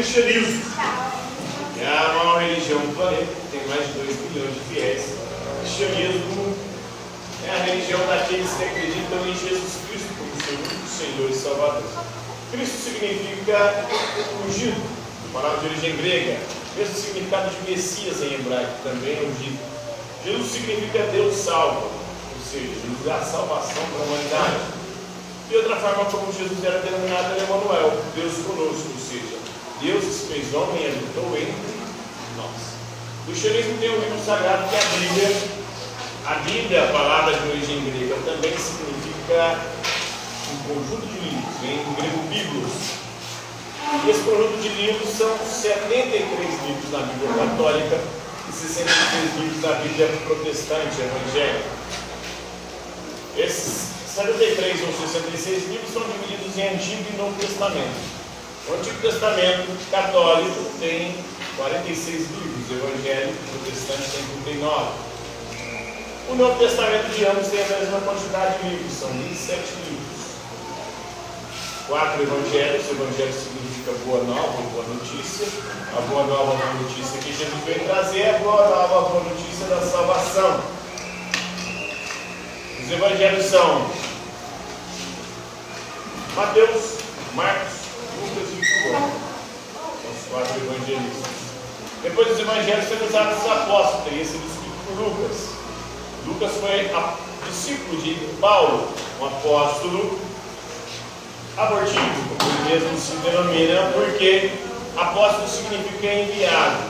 cristianismo é a maior religião do planeta, tem mais de 2 bilhões de fiéis. O cristianismo é a religião daqueles que acreditam em Jesus Cristo como seu único Senhor e Salvador. Cristo significa ungido, palavra de origem grega, mesmo significado de Messias em hebraico, também é ungido. Jesus significa Deus salva, ou seja, Jesus é a salvação para a humanidade. E outra forma como Jesus era denominado é Emmanuel, Deus conosco, ou seja, Deus se fez homem e habitou entre nós. O cristianismo tem um livro sagrado que é a Bíblia. A Bíblia, a palavra de origem grega, também significa um conjunto de livros, vem do grego biblos. E esse conjunto de livros são 73 livros na Bíblia católica e 63 livros na Bíblia protestante, evangélica. Esses 73 ou 66 livros são divididos em Antigo e Novo Testamento. O Antigo Testamento católico tem 46 livros, evangélico e protestante tem 39. O Novo Testamento de ambos tem a mesma quantidade de livros, são 27 livros. 4 evangelhos, o evangelho significa boa nova, boa notícia. A boa nova, boa notícia que Jesus veio trazer é a boa nova, boa notícia da salvação. Os evangelhos são Mateus, Marcos, Lucas e João. São os 4 evangelistas. Depois dos evangelhos temos Atos dos Apóstolos, teria sido escrito por Lucas. Lucas foi discípulo de Paulo, um apóstolo abortivo, como ele mesmo se denomina, porque apóstolo significa enviado,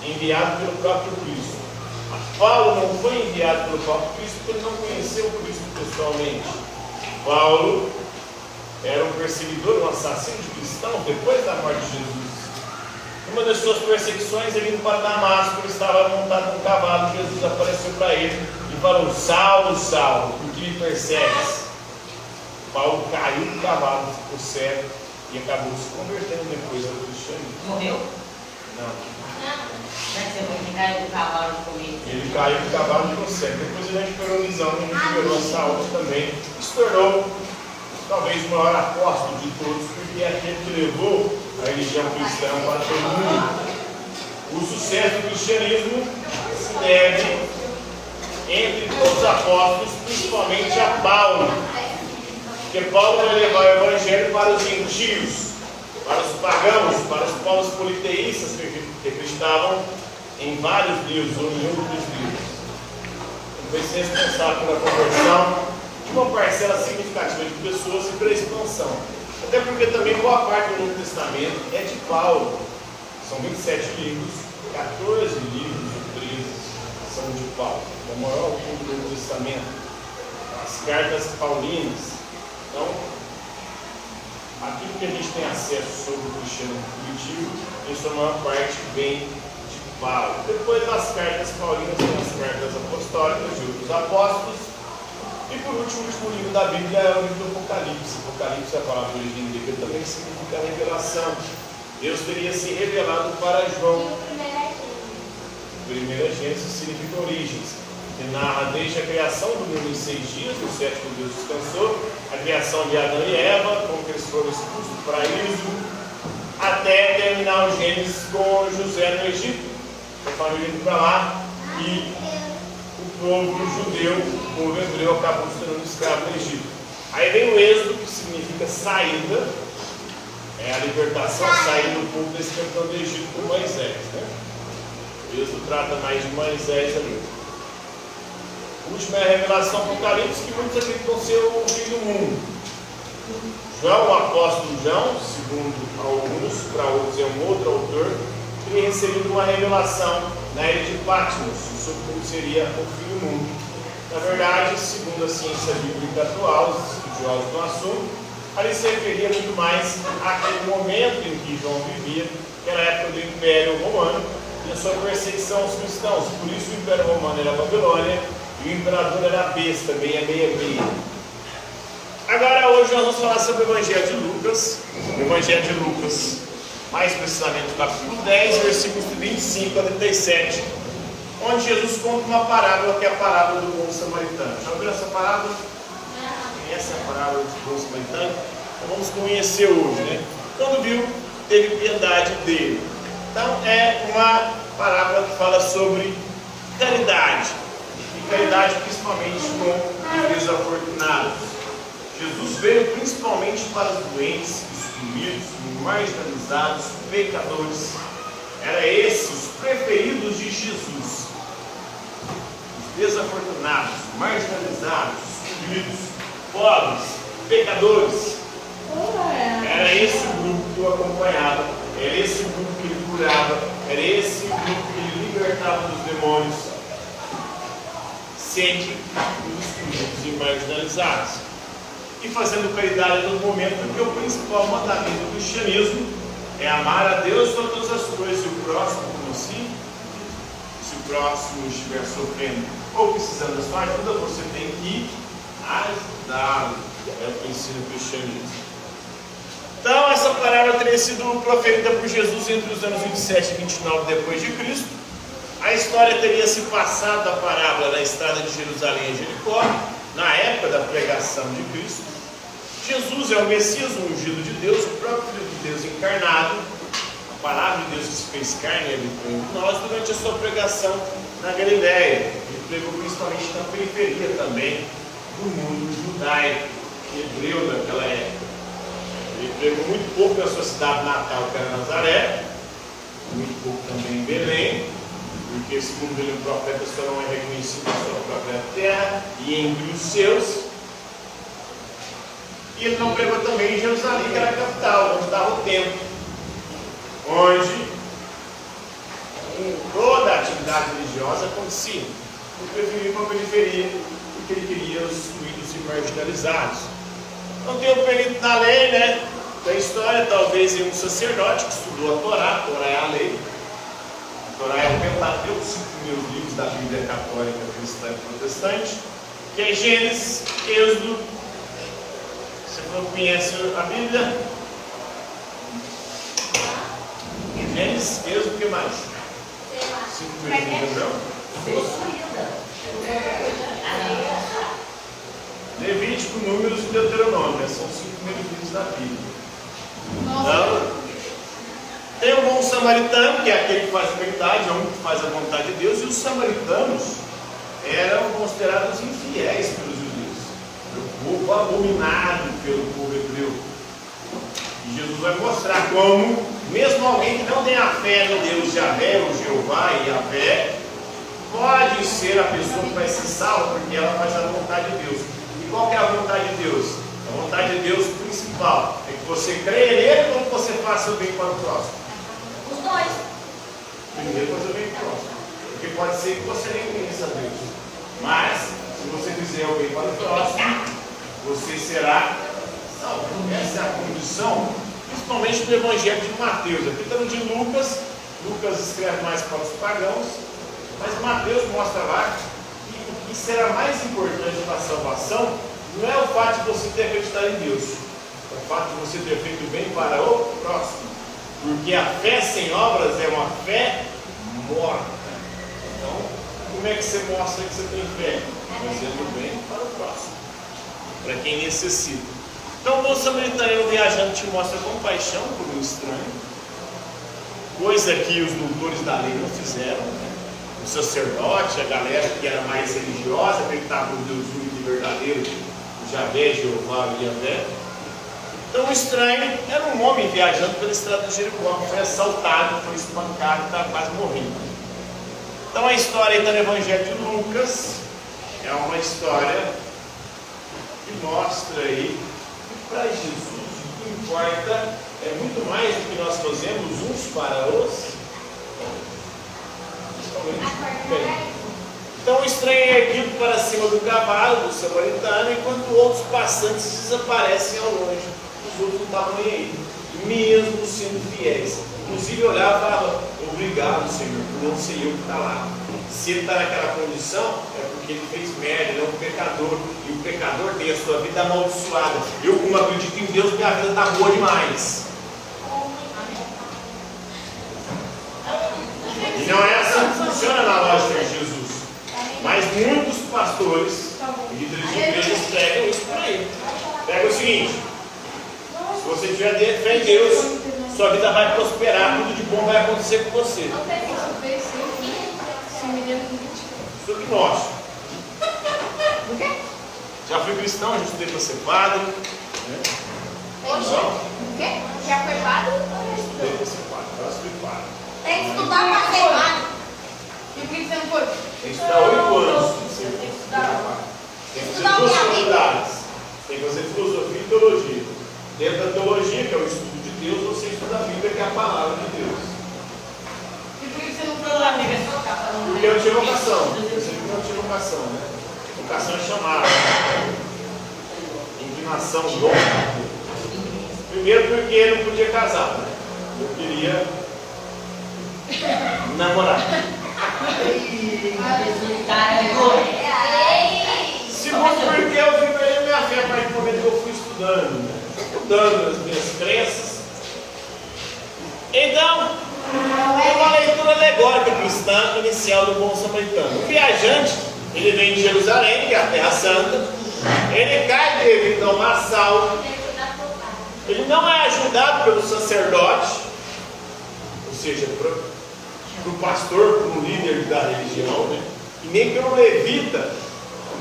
enviado pelo próprio Cristo. Paulo não foi enviado pelo próprio Cristo porque ele não conheceu o Cristo pessoalmente. Paulo era um perseguidor, um assassino de cristãos depois da morte de Jesus. Uma das suas perseguições, ele indo para Damasco, ele estava montado num cavalo. Jesus apareceu para ele e falou: Saulo, Saulo, por que me persegues? Paulo caiu do cavalo, ficou cego e acabou se convertendo depois ao cristianismo. Morreu? Não. Ele caiu do cavalo e comigo. Ele caiu do cavalo e ficou cego. Depois ele recuperou a visão, ele recuperou a saúde também. Se tornou talvez o maior apóstolo de todos, porque é aquele que levou a religião cristã para todo mundo. O sucesso do cristianismo se deve, entre todos os apóstolos, principalmente a Paulo. Porque Paulo vai levar o evangelho para os gentios, para os pagãos, para os povos politeístas que acreditavam em vários deuses ou em outros deuses. Ele vai ser responsável pela conversão de uma parcela significativa de pessoas e pela expansão. Até porque também boa parte do Novo Testamento é de Paulo. São 27 livros, 14 livros ou 13 são de Paulo. É o maior autor do Novo Testamento. As cartas paulinas. Então, aquilo que a gente tem acesso sobre o cristianismo primitivo, em sua maior parte vem de Paulo. Depois das cartas paulinas, tem as cartas apostólicas de outros apóstolos. E por último, o último livro da Bíblia é o livro do Apocalipse. Apocalipse é a palavra de origem grega, também significa revelação. Deus teria se revelado para João. Primeira Gênesis significa origens, que narra desde a criação do mundo em 6 dias, no 7º Deus descansou, a criação de Adão e Eva, como que eles foram expulsos do paraíso, até terminar o Gênesis com José no Egito, a família indo para lá, e o povo judeu, o povo hebreu, acabou se tornando escravo no Egito. Aí vem o Êxodo, que significa saída, é a libertação, a saída do povo desse campeão do Egito por Moisés, né? O Êxodo trata mais de Moisés ali. O último é a revelação Apocalipse, que muitos acreditam ser o fim do mundo. João, o apóstolo João, segundo alguns, para outros é um outro autor, teria recebido uma revelação na ilha de Patmos sobre como seria o fim do mundo. Na verdade, segundo a ciência bíblica atual, os estudiosos do assunto, ali se referia muito mais àquele momento em que João vivia, que era a época do Império Romano, e a sua perseguição aos cristãos. Por isso o Império Romano era a Babilônia, e o imperador era a besta, 666. Agora, hoje nós vamos falar sobre o Evangelho de Lucas. O Evangelho de Lucas, mais precisamente o capítulo 10, versículos 25 a 37, onde Jesus conta uma parábola, que é a parábola do bom samaritano. Já ouviram essa parábola? Essa é a parábola do bom samaritano. Então vamos conhecer hoje, né? Quando viu teve piedade dele. Então é uma parábola que fala sobre caridade, e caridade principalmente com os desafortunados. Jesus veio principalmente para os doentes, excluídos, marginalizados, pecadores. Era esses os preferidos de Jesus. Os desafortunados, marginalizados, excluídos, pobres, pecadores. Era esse o grupo que o acompanhava, era esse o grupo que ele curava, era esse o grupo que ele libertava dos demônios. Sempre os excluídos e marginalizados. E fazendo caridade no momento, porque o principal mandamento do cristianismo é amar a Deus sobre todas as coisas e o próximo como si. Se o próximo estiver sofrendo ou precisando da sua ajuda, você tem que ajudá-lo. É o que ensina o cristianismo. Então, essa palavra teria sido proferida por Jesus entre os anos 27 e 29 depois de Cristo. A história teria se passado da parábola na estrada de Jerusalém a Jericó, na época da pregação de Cristo. Jesus é o Messias, o ungido de Deus, o próprio Filho de Deus encarnado. A palavra de Deus que se fez carne e habitou entre nós durante a sua pregação na Galiléia. Ele pregou principalmente na periferia também do mundo judaico, hebreu daquela época. Ele pregou muito pouco na sua cidade natal, que era Nazaré, muito pouco também em Belém, porque segundo ele, o profeta só não é reconhecido na sua própria terra e entre os seus. E ele não pregou também em Jerusalém, que era a capital, onde estava o templo, onde toda a atividade religiosa acontecia. Ele preferiu ir para a periferia, porque ele queria os excluídos e marginalizados. Não tem o perito na lei, né? Da história, talvez um sacerdote que estudou a Torá é a lei. A Torá é o Pentateuco, os 5 primeiros livros da Bíblia católica, cristã e protestante, que é Gênesis, Êxodo. Você não conhece a Bíblia? Gênesis, Êxodo, o que mais? 5 primeiros livros, não? Levítico, Números e Deuteronômio, são os 5 primeiros livros da Bíblia. Então, tem o bom samaritano, que é aquele que faz a verdade, é um que faz a vontade de Deus, e os samaritanos eram considerados infiéis pelos judeus, o povo abominado pelo povo hebreu. E Jesus vai mostrar como, mesmo alguém que não tem a fé no Deus Javé, o Jeová e Javé, pode ser a pessoa que vai ser salva, porque ela faz a vontade de Deus. Qual que é a vontade de Deus? A vontade de Deus principal é que você creia nele ou que você faça o bem para o próximo? Os dois. Primeiro fazer o bem para o próximo. Porque pode ser que você nem conheça Deus. Mas, se você fizer o bem para o próximo, você será salvo. Essa é a condição, principalmente do Evangelho de Mateus. Aqui está no de Lucas. Lucas escreve mais para os pagãos. Mas Mateus mostra lá o que será mais importante para a salvação não é o fato de você ter acreditado em Deus, é o fato de você ter feito bem para o próximo, porque a fé sem obras é uma fé morta. Então, como é que você mostra que você tem fé? Fazendo bem para o próximo, para quem necessita. Então, o bom samaritano viajando te mostra compaixão por um estranho, coisa que os doutores da lei não fizeram, né? O sacerdote, a galera que era mais religiosa, acreditava no Deus único e verdadeiro, o Javé, Jeová e Javé. Então o estranho era um homem viajando pela estrada de Jericó, que foi assaltado, foi espancado e estava quase morrendo. Então a história aí está no Evangelho de Lucas, é uma história que mostra aí que para Jesus o que importa é muito mais do que nós fazemos uns para os. Então o estranho é erguido para cima do cavalo do samaritano, enquanto outros passantes desaparecem ao longe. Os outros não estavam nem aí, mesmo sendo fiéis. Inclusive olhava e falava: obrigado, Senhor, por não ser eu que está lá. Se ele está naquela condição, é porque ele fez merda, ele é um pecador. E o pecador tem a sua vida amaldiçoada. Eu, como acredito em Deus, minha vida está boa demais. E não é assim que funciona na lógica de Jesus. Mas muitos pastores e líderes de igrejas pregam isso por aí. Pega o seguinte: se você tiver fé em Deus, sua vida vai prosperar, tudo de bom vai acontecer com você. Isso que mostra. Já fui cristão, já estudei para ser padre. Né? O quê? Já foi padre? Estudei para ser padre, agora fui padre. Tem que estudar para ser padre. E por que você não foi? Tem que estudar 8 anos. Tem que estudar duas faculdades. Tem que fazer filosofia e teologia. Dentro da teologia, que é o estudo de Deus, você estuda a Bíblia, que é a palavra de Deus. E por que você não foi lá, amiga? Porque eu tinha vocação. Você viu que eu tinha vocação, né? Vocação é chamada. Inclinação, dom. Primeiro porque ele não podia casar, né? Eu queria namorar. Segundo porque eu vibrei a minha fé a partir do momento que eu fui estudando, né? Estudando as minhas crenças. Então, é uma leitura alegórica cristã inicial do bom samaritano. O viajante, ele vem de Jerusalém, que é a Terra Santa, ele cai devido a um assalto, ele não é ajudado pelo sacerdote, ou seja, para o pastor, para o líder da religião, né? E nem pelo levita.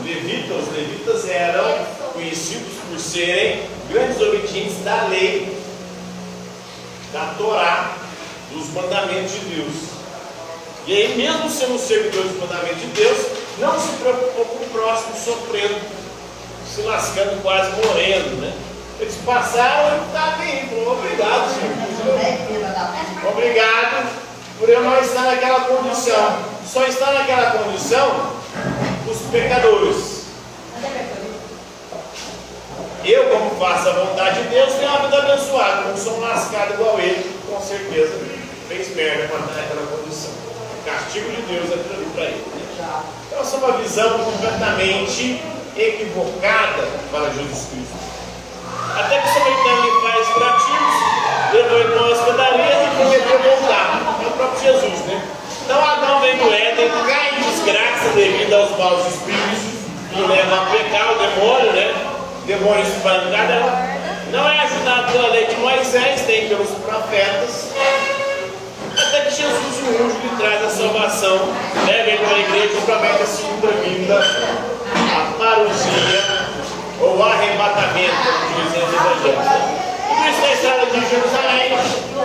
Os levitas eram conhecidos por serem grandes obedientes da lei, da Torá, dos mandamentos de Deus. E aí, mesmo sendo servidor dos mandamentos de Deus, não se preocupou com o próximo sofrendo, se lascando, quase morrendo, né? Eles passaram e tá bem, falou, obrigado, Senhor. Obrigado por eu não estar naquela condição. Só está naquela condição os pecadores. Eu, como faço a vontade de Deus, tenho uma vida abençoada. Não sou um lascado igual ele, com certeza fez merda para estar naquela condição. O castigo de Deus é aquilo ali para ele. Então, essa é uma visão completamente equivocada para Jesus Cristo. Até que o samaritano lhe faz pratinhos, levou ele para uma hospedaria e prometeu voltar. É o próprio Jesus, né? Então Adão vem do Éden, cai em desgraça devido aos maus espíritos que levam a pecar, o demônio, né? O demônio espancado, não é ajudado pela lei de Moisés, tem pelos profetas. Até que Jesus o unge lhe traz a salvação, leva ele para a igreja e promete a segunda vinda, a parousia ou o arrebatamento, como dizem os evangelhos. E Cristo na estrada de Jerusalém,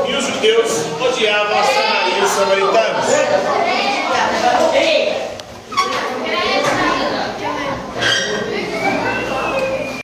e os judeus odiavam a Samaria e os samaritanos.